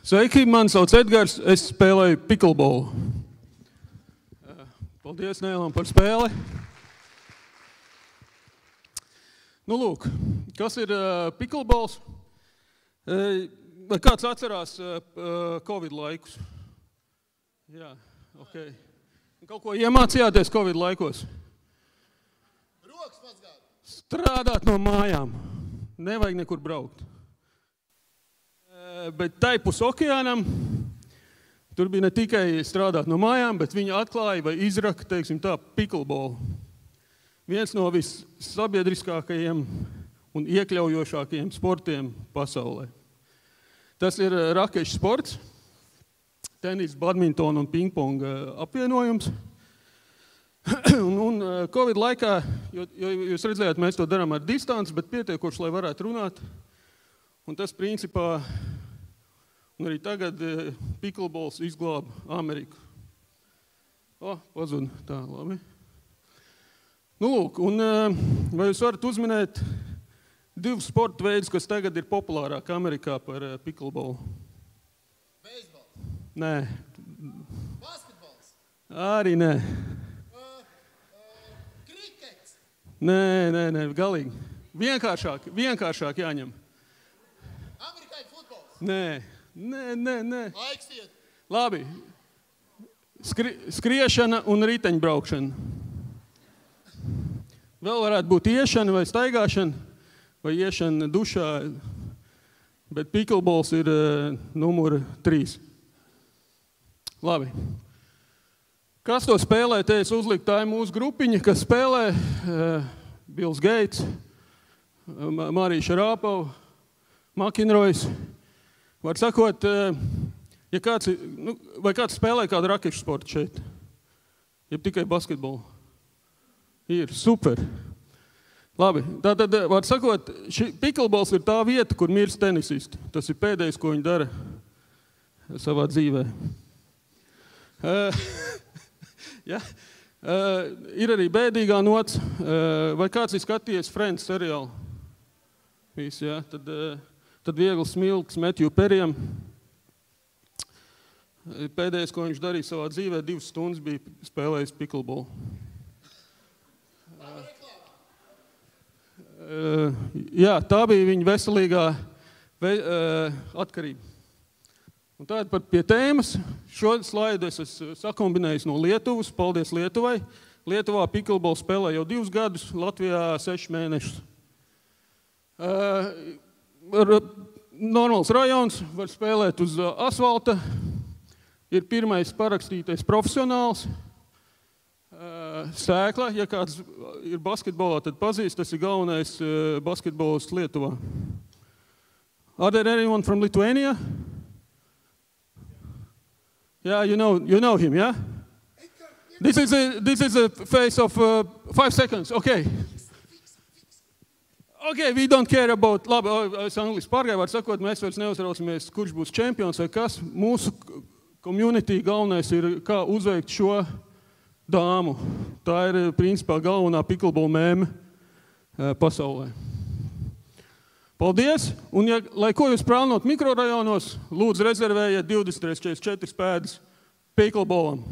Sveiki, mani sauc Edgars, es spēlēju picklebolu. Paldies Nēlam par spēli. Nu, lūk, kas ir picklebols? Vai kāds atcerās Covid laikus? Jā, ok. Kaut ko iemācījāties Covid laikos? Rokas mazgāt. Strādāt no mājām. Nevajag nekur braukt. Bet taipus okeānam, tur bija ne tikai strādāt no mājām, bet viņi atklāja vai izraka, teiksim tā, picklebolu. Viens no vissabiedriskākajiem un iekļaujošākajiem sportiem pasaulē. Tas ir rakešu sports, tenis, badmintona un pingponga apvienojums. Un Covid laikā, jo jūs redzējāt, mēs to darām ar distanci, bet pietiekoši, lai varētu runāt. Un tas principā, un arī tagad picklebols izglāba Ameriku. Pazud, tā, labi. Nu, lūk, un vai jūs varat uzminēt divus sporta veidus, kas tagad ir populārāk Amerikā par picklebolu? Beisbols. Nē. Basketbols. Arī nē. Krikets. Nē, galīgi. Vienkāršāk jāņem. Amerikāņu futbols. Nē. Laiks iet. Labi. Skriešana un riteņbraukšana. Vēl varētu būt iešana vai staigāšana, vai iešana dušā, bet picklebols ir numur 3. Labi. Kas to spēlē? Te es uzliku, tā ir mūsu grupiņa, kas spēlē. Bills Gates, Marija Šarāpova, McInroys. Var sakot, ja vai kāds spēlē kādu rakešu sportu šeit? Ja tikai basketbolu? Ir, super. Labi, tātad, var sakot, picklebols ir tā vieta, kur mirst tenisisti. Tas ir pēdējais, ko viņi dara savā dzīvē. Ja? Ir arī bēdīgā nots. Vai kāds ir skatījies Friends seriālu? Visi, ja? Tad viegls smilks Matthew Perryam. Pēdējais, ko viņš darīja savā dzīvē, 2 stundas bija spēlējis picklebolu. Jā, tā bija viņa veselīgā atkarība. Un tātad pat pie tēmas. Šo slaidu es sakombinēju no Lietuvas. Paldies Lietuvai. Lietuvā picklebolu spēlē jau 2 gadus, Latvijā 6 mēnešus. Normāls rajons, var spēlēt uz asfalta. Ir pirmais parakstītais profesionāls. Sēkla, ja kāds ir basketbolā, tad pazīst, tas ir galvenais basketbolists Lietuvā. Are there anyone from Lithuania? Yeah, you know him, yeah? This is a phase of 5 seconds, okay. Okay, we don't care about, labi, es angliski pārgāju, var sakot, mēs vairs neuzraucamies, kurš būs čempions vai kas. Mūsu community galvenais ir, kā uzveikt šo dāmu. Tā ir, principā, galvenā pickleball mēme pasaulē. Paldies! Un, lai ko jūs plānot mikrorajonos, lūdzu rezervējiet 20-44 pēdas picklebolam.